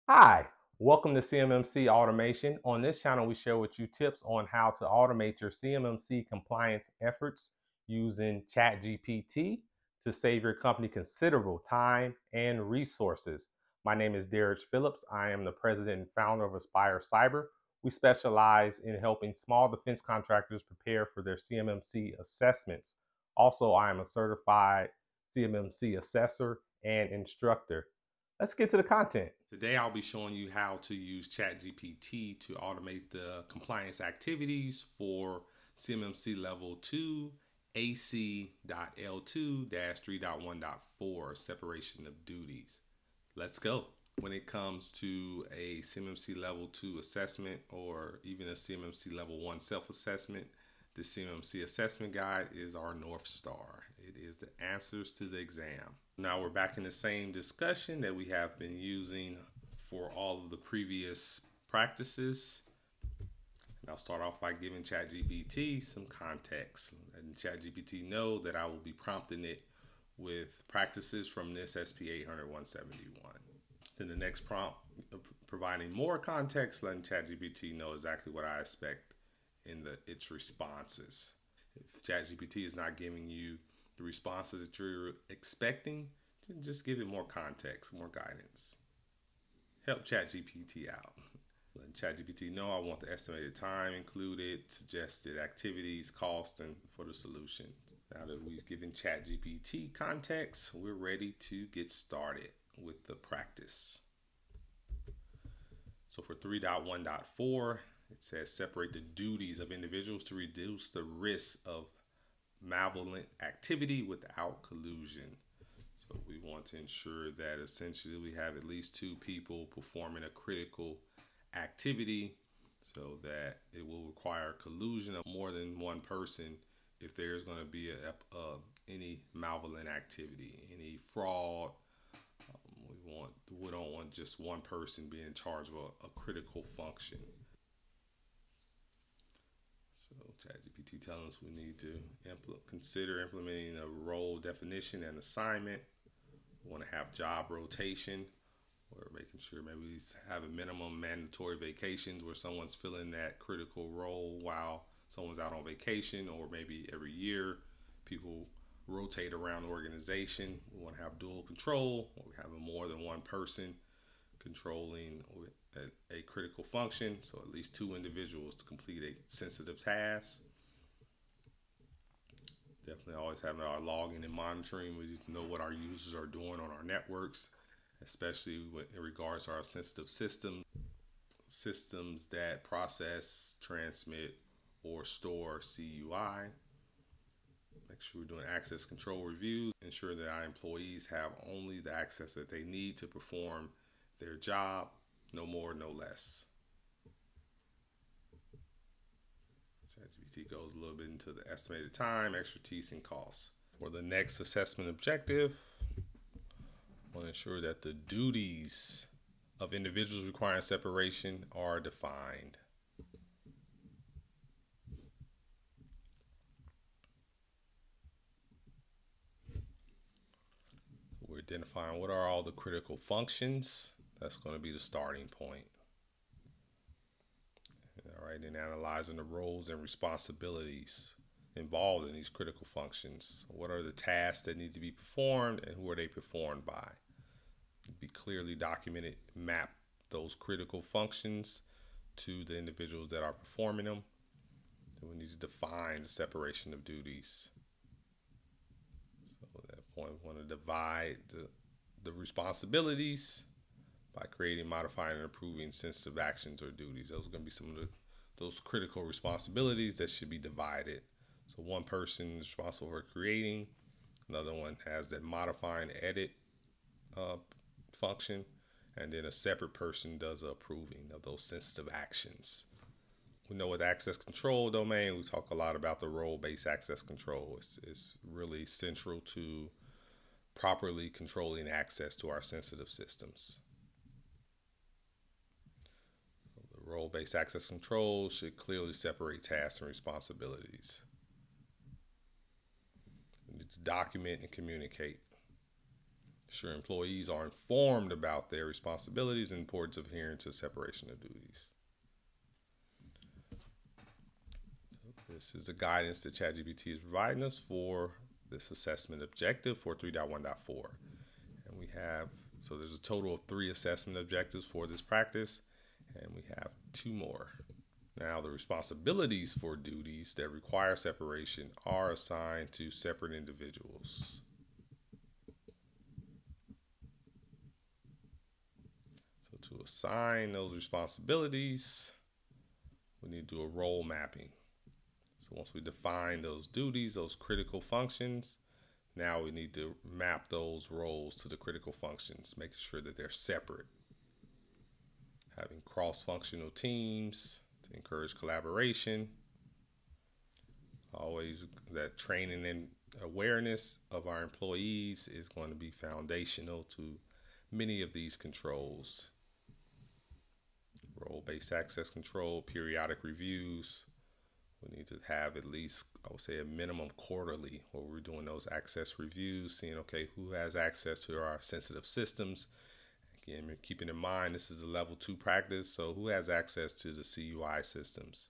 Hi, welcome to CMMC Automation. On this channel, we share with you tips on how to automate your CMMC compliance efforts using ChatGPT to save your company considerable time and resources. My name is Phillips. I am the president and founder of Aspire Cyber. We specialize in helping small defense contractors prepare for their CMMC assessments. Also, I am a certified CMMC assessor and instructor. Let's get to the content. Today I'll be showing you how to use ChatGPT to automate the compliance activities for CMMC Level 2 AC.L2-3.1.4 separation of duties. Let's go. When it comes to a CMMC Level 2 assessment or even a CMMC Level 1 self-assessment, the CMMC Assessment Guide is our North Star. It is the answers to the exam. Now we're back in the same discussion that we have been using for all of the previous practices. And I'll start off by giving ChatGPT some context. And ChatGPT know that I will be prompting it with practices from this SP 800-171. Then the next prompt, providing more context, letting ChatGPT know exactly what I expect in its responses. If ChatGPT is not giving you the responses that you're expecting, just give it more context, more guidance. Help ChatGPT out. Let ChatGPT know I want the estimated time included, suggested activities, cost, and for the solution. Now that we've given ChatGPT context, we're ready to get started with the practice. So for 3.1.4, it says separate the duties of individuals to reduce the risk of malevolent activity without collusion. So we want to ensure that essentially we have at least two people performing a critical activity so that it will require collusion of more than one person if there's going to be any malevolent activity, any fraud. We don't want just one person being in charge of a critical function. So ChatGPT telling us we need to consider implementing a role definition and assignment. We want to have job rotation, or making sure maybe we have a minimum mandatory vacations where someone's filling that critical role while someone's out on vacation, or maybe every year people rotate around the organization. We want to have dual control, or we have more than one person controlling a critical function, so at least two individuals to complete a sensitive task. Definitely always having our logging and monitoring. We know what our users are doing on our networks, especially in regards to our sensitive systems that process, transmit, or store CUI. Make sure we're doing access control reviews, ensure that our employees have only the access that they need to perform their job, no more, no less. ChatGPT goes a little bit into the estimated time, expertise, and costs. For the next assessment objective, I want to ensure that the duties of individuals requiring separation are defined. We're identifying what are all the critical functions. That's going to be the starting point. All right, and analyzing the roles and responsibilities involved in these critical functions. What are the tasks that need to be performed and who are they performed by? Be clearly documented, map those critical functions to the individuals that are performing them. Then we need to define the separation of duties. So at that point, we want to divide the responsibilities by creating, modifying, and approving sensitive actions or duties. Those are going to be some of those critical responsibilities that should be divided. So one person is responsible for creating, another one has that modifying, edit function, and then a separate person does the approving of those sensitive actions. We know with access control domain, we talk a lot about the role-based access control. It's really central to properly controlling access to our sensitive systems. The role-based access control should clearly separate tasks and responsibilities. We need to document and communicate. Sure, employees are informed about their responsibilities and importance of adhering to separation of duties. This is the guidance that ChatGPT is providing us for this assessment objective for 3.1.4. And we have, so there's a total of 3 assessment objectives for this practice, and we have 2 more. Now, the responsibilities for duties that require separation are assigned to separate individuals. So to assign those responsibilities, we need to do a role mapping. So once we define those duties, those critical functions, now we need to map those roles to the critical functions, making sure that they're separate. Having cross-functional teams to encourage collaboration. Always that training and awareness of our employees is going to be foundational to many of these controls. Role-based access control, periodic reviews. We need to have at least, I would say, a minimum quarterly where we're doing those access reviews, seeing, okay, who has access to our sensitive systems. Again, keeping in mind, this is a level 2 practice, so who has access to the CUI systems?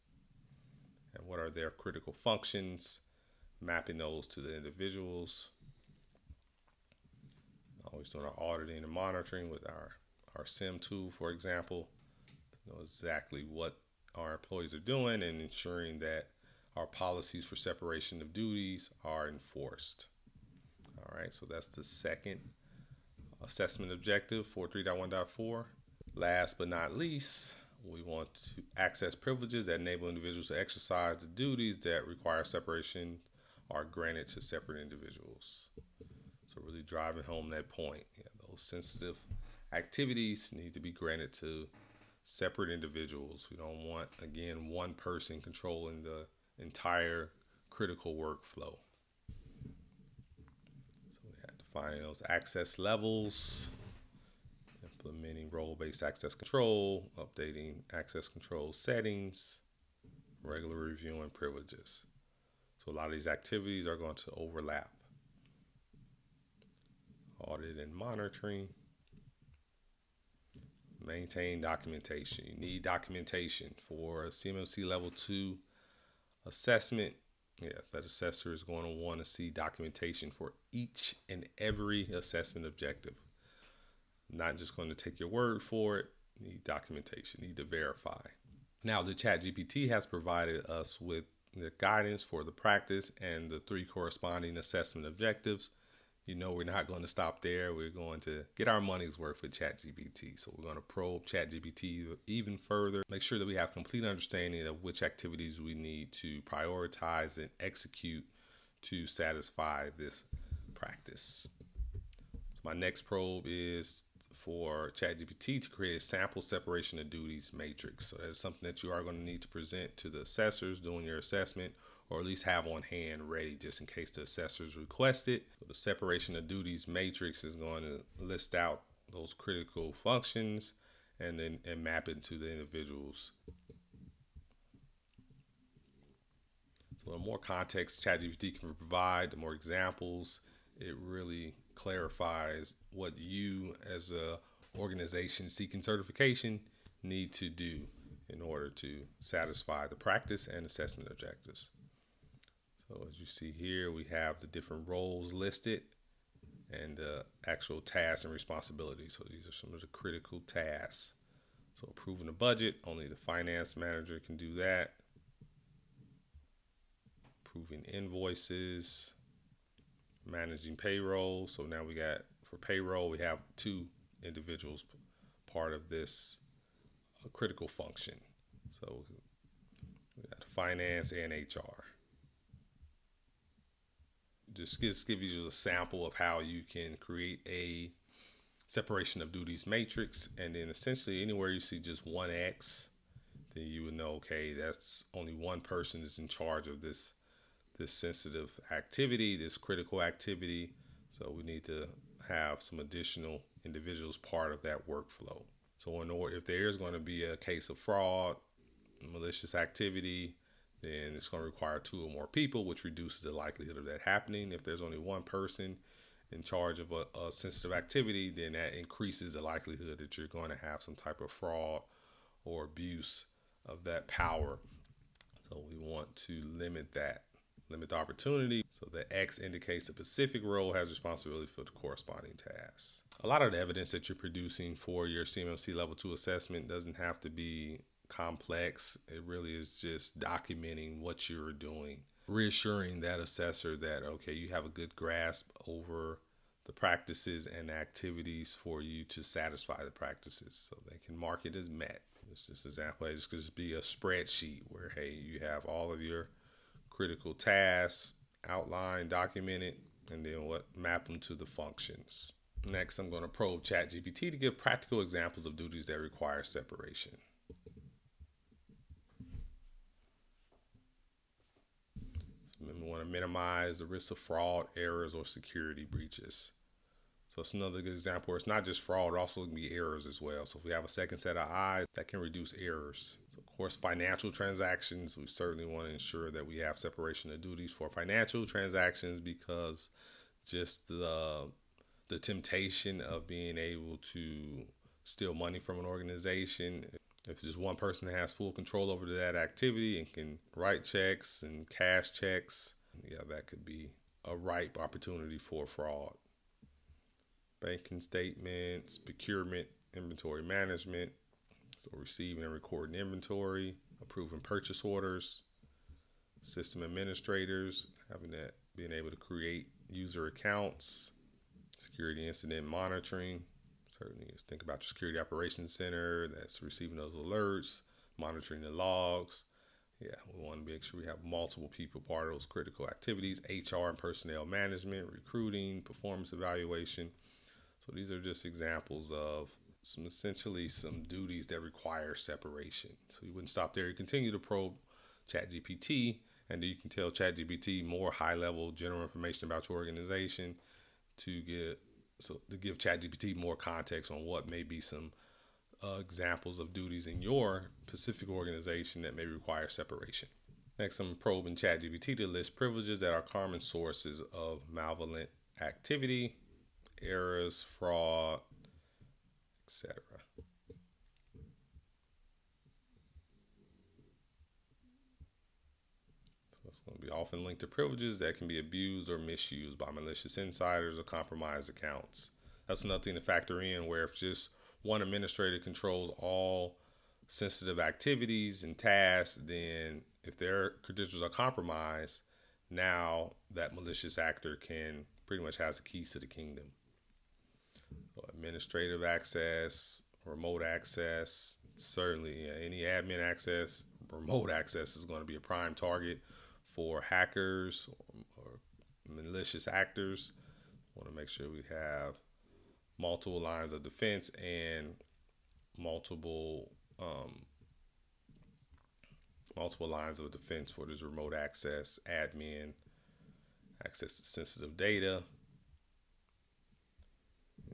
And what are their critical functions? Mapping those to the individuals. Always doing our auditing and monitoring with our SIM tool, for example, to know exactly what our employees are doing and ensuring that our policies for separation of duties are enforced. All right, so that's the second assessment objective for 3.1.4. Last but not least, we want to access privileges that enable individuals to exercise the duties that require separation are granted to separate individuals. So really driving home that point. Yeah, those sensitive activities need to be granted to separate individuals. We don't want, again, one person controlling the entire critical workflow. So we had defining those access levels, implementing role-based access control, updating access control settings, regular reviewing privileges. So a lot of these activities are going to overlap. Audit and monitoring. Maintain documentation. You need documentation for a CMMC level 2 assessment. Yeah, that assessor is going to want to see documentation for each and every assessment objective. Not just going to take your word for it. You need documentation. You need to verify. Now, the ChatGPT has provided us with the guidance for the practice and the 3 corresponding assessment objectives. You know, we're not going to stop there. We're going to get our money's worth with ChatGPT. So we're going to probe ChatGPT even further, make sure that we have complete understanding of which activities we need to prioritize and execute to satisfy this practice. So my next probe is for ChatGPT to create a sample separation of duties matrix. So that's something that you are going to need to present to the assessors doing your assessment, or at least have on hand ready just in case the assessors request it. So the separation of duties matrix is going to list out those critical functions and then map it to the individuals. So the more context ChatGPT can provide, the more examples, it really clarifies what you as a organization seeking certification need to do in order to satisfy the practice and assessment objectives. So as you see here, we have the different roles listed and the actual tasks and responsibilities. So these are some of the critical tasks. So approving the budget, only the finance manager can do that. Approving invoices, managing payroll. So now we got, for payroll, we have 2 individuals part of this critical function. So we got finance and HR. Just give you a sample of how you can create a separation of duties matrix, and then essentially anywhere you see just 1X, then you would know, okay, that's only one person is in charge of this sensitive activity, this critical activity. So we need to have some additional individuals part of that workflow. So in order, if there is going to be a case of fraud, malicious activity, then it's going to require 2 or more people, which reduces the likelihood of that happening. If there's only one person in charge of a sensitive activity, then that increases the likelihood that you're going to have some type of fraud or abuse of that power. So we want to limit that, limit the opportunity. So that X indicates a specific role has responsibility for the corresponding tasks. A lot of the evidence that you're producing for your CMMC level 2 assessment doesn't have to be complex. It really is just documenting what you're doing, reassuring that assessor that, okay, you have a good grasp over the practices and activities for you to satisfy the practices, so they can mark it as met. It's just an example. It could just be a spreadsheet where, hey, you have all of your critical tasks outlined, documented, and then map them to the functions. Next, I'm going to probe ChatGPT to give practical examples of duties that require separation. So we want to minimize the risk of fraud, errors, or security breaches. So it's another good example where it's not just fraud, it also can be errors as well. So if we have a second set of eyes, that can reduce errors. So of course, financial transactions, we certainly want to ensure that we have separation of duties for financial transactions, because just the temptation of being able to steal money from an organization, if there's one person that has full control over that activity and can write checks and cash checks, yeah, that could be a ripe opportunity for fraud. Banking statements, procurement, inventory management, so receiving and recording inventory, approving purchase orders, system administrators, being able to create user accounts, security incident monitoring. Certainly, just think about your security operations center that's receiving those alerts, monitoring the logs. Yeah, we want to make sure we have multiple people part of those critical activities, HR and personnel management, recruiting, performance evaluation. So these are just examples of essentially some duties that require separation. So you wouldn't stop there. You continue to probe ChatGPT, and you can tell ChatGPT more high-level general information about your organization to give ChatGPT more context on what may be some examples of duties in your specific organization that may require separation. Next, I'm probing ChatGPT to list privileges that are common sources of malevolent activity, errors, fraud, etc. So it's going to be often linked to privileges that can be abused or misused by malicious insiders or compromised accounts. That's another thing to factor in, where if just one administrator controls all sensitive activities and tasks, then if their credentials are compromised, now that malicious actor can pretty much has the keys to the kingdom. So administrative access, remote access, certainly any admin access, remote access is going to be a prime target for hackers or malicious actors. Want to make sure we have multiple lines of defense and multiple lines of defense for this remote access, admin, access to sensitive data,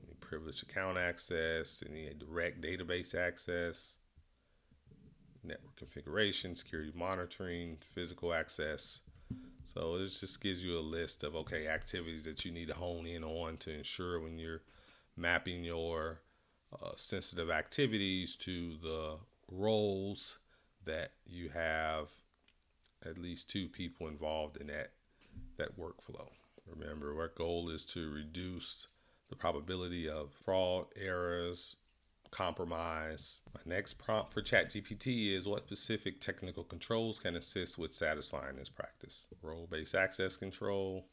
any privileged account access, any direct database access, network configuration, security monitoring, physical access. So it just gives you a list of, okay, activities that you need to hone in on to ensure when you're mapping your sensitive activities to the roles that you have at least two people involved in that workflow. Remember, our goal is to reduce the probability of fraud, errors, compromise. My next prompt for ChatGPT is, what specific technical controls can assist with satisfying this practice? Role-based access control,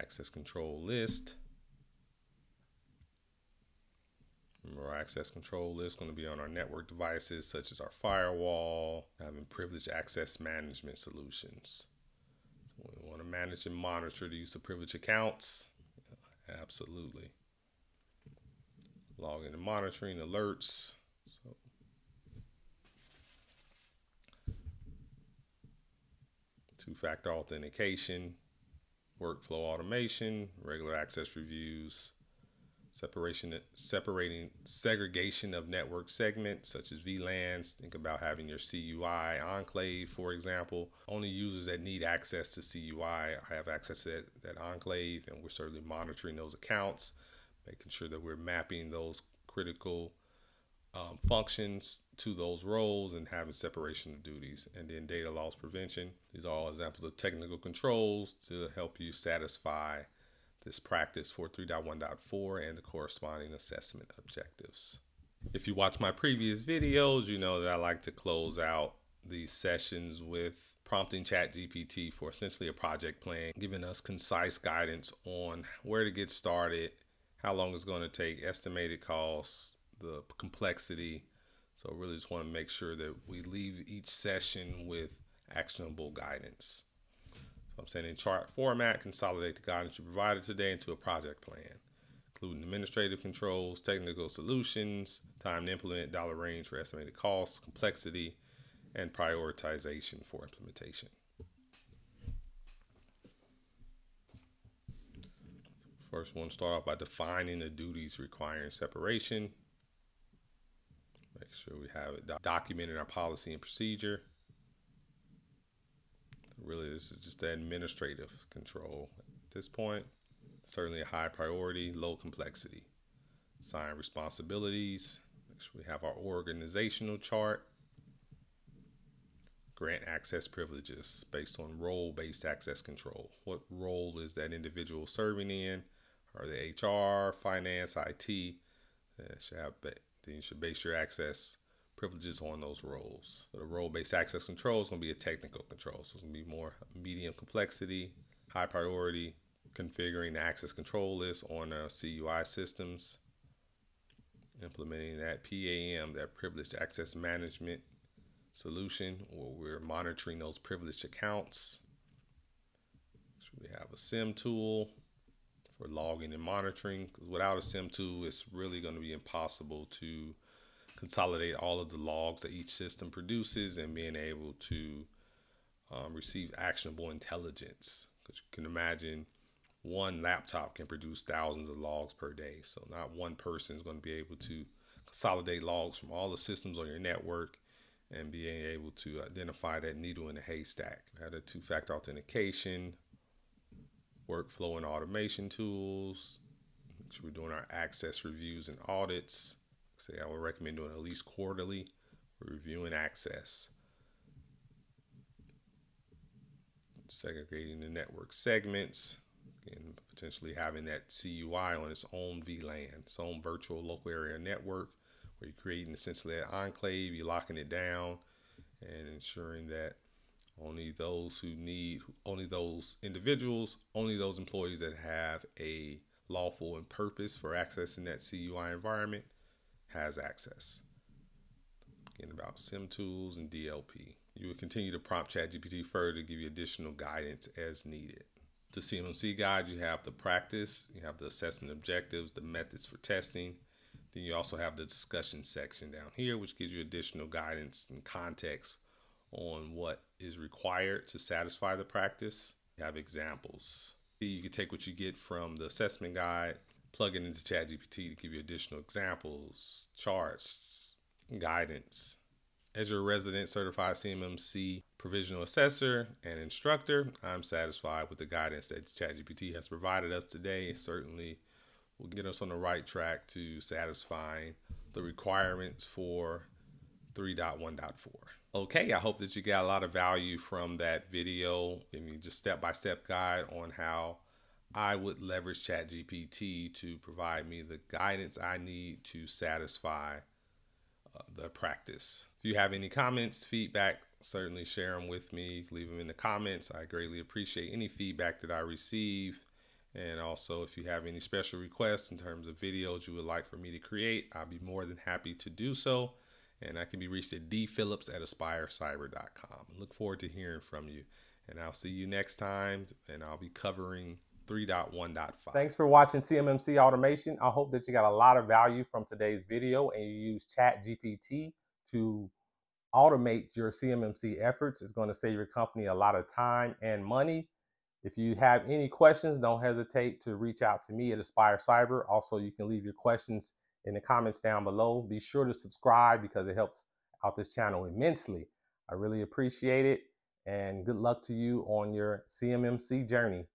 access control list. Remember, our access control list is going to be on our network devices, such as our firewall, having privileged access management solutions. So we want to manage and monitor the use of privileged accounts. Absolutely. Login and monitoring alerts. So two-factor authentication, workflow automation, regular access reviews, segregation of network segments such as VLANs. Think about having your CUI enclave, for example. Only users that need access to CUI have access to that enclave, and we're certainly monitoring those accounts, making sure that we're mapping those critical functions to those roles and having separation of duties. And then data loss prevention. These are all examples of technical controls to help you satisfy this practice for 3.1.4 and the corresponding assessment objectives. If you watch my previous videos, you know that I like to close out these sessions with prompting ChatGPT for essentially a project plan, giving us concise guidance on where to get started, how long it's going to take, estimated costs, the complexity. So really just want to make sure that we leave each session with actionable guidance. So I'm saying in chart format, consolidate the guidance you provided today into a project plan, including administrative controls, technical solutions, time to implement, dollar range for estimated costs, complexity, and prioritization for implementation. First, we want to start off by defining the duties requiring separation. Make sure we have it documented in our policy and procedure. Really, this is just the administrative control at this point. Certainly a high priority, low complexity. Assign responsibilities. Make sure we have our organizational chart. Grant access privileges based on role-based access control. What role is that individual serving in? Are they HR, finance, IT? Then you should base your access privileges on those roles. So the role-based access control is going to be a technical control. So it's going to be more medium complexity, high priority, configuring the access control list on CUI systems, implementing that PAM, that privileged access management solution, where we're monitoring those privileged accounts. So we have a SIM tool for logging and monitoring, because without a SIM tool, it's really going to be impossible to consolidate all of the logs that each system produces and being able to receive actionable intelligence. Because you can imagine one laptop can produce thousands of logs per day. So not one person is going to be able to consolidate logs from all the systems on your network and being able to identify that needle in the haystack. We had a two-factor authentication, workflow and automation tools. Make sure we're doing our access reviews and audits. Say I would recommend doing at least quarterly, reviewing access. Segregating the network segments, and potentially having that CUI on its own VLAN, its own virtual local area network, where you're creating essentially an enclave, you're locking it down and ensuring that only those individuals, only those employees that have a lawful and purpose for accessing that CUI environment has access. Again, about SIM tools and DLP. You will continue to prompt ChatGPT further to give you additional guidance as needed. The CMMC guide, you have the practice, you have the assessment objectives, the methods for testing. Then you also have the discussion section down here, which gives you additional guidance and context on what is required to satisfy the practice. You have examples. You can take what you get from the assessment guide, plug it into ChatGPT to give you additional examples, charts, guidance. As your resident certified CMMC provisional assessor and instructor, I'm satisfied with the guidance that ChatGPT has provided us today. It certainly will get us on the right track to satisfying the requirements for 3.1.4. Okay, I hope that you got a lot of value from that video. Give me just step-by-step guide on how I would leverage ChatGPT to provide me the guidance I need to satisfy the practice. If you have any comments, feedback, certainly share them with me. Leave them in the comments. I greatly appreciate any feedback that I receive. And also, if you have any special requests in terms of videos you would like for me to create, I'll be more than happy to do so. And I can be reached at dphillips@aspirecyber.com. Look forward to hearing from you. And I'll see you next time. And I'll be covering 3.1.5. Thanks for watching CMMC Automation. I hope that you got a lot of value from today's video and you use ChatGPT to automate your CMMC efforts. It's going to save your company a lot of time and money. If you have any questions, don't hesitate to reach out to me at Aspire Cyber. Also, you can leave your questions in the comments down below. Be sure to subscribe because it helps out this channel immensely. I really appreciate it, and good luck to you on your CMMC journey.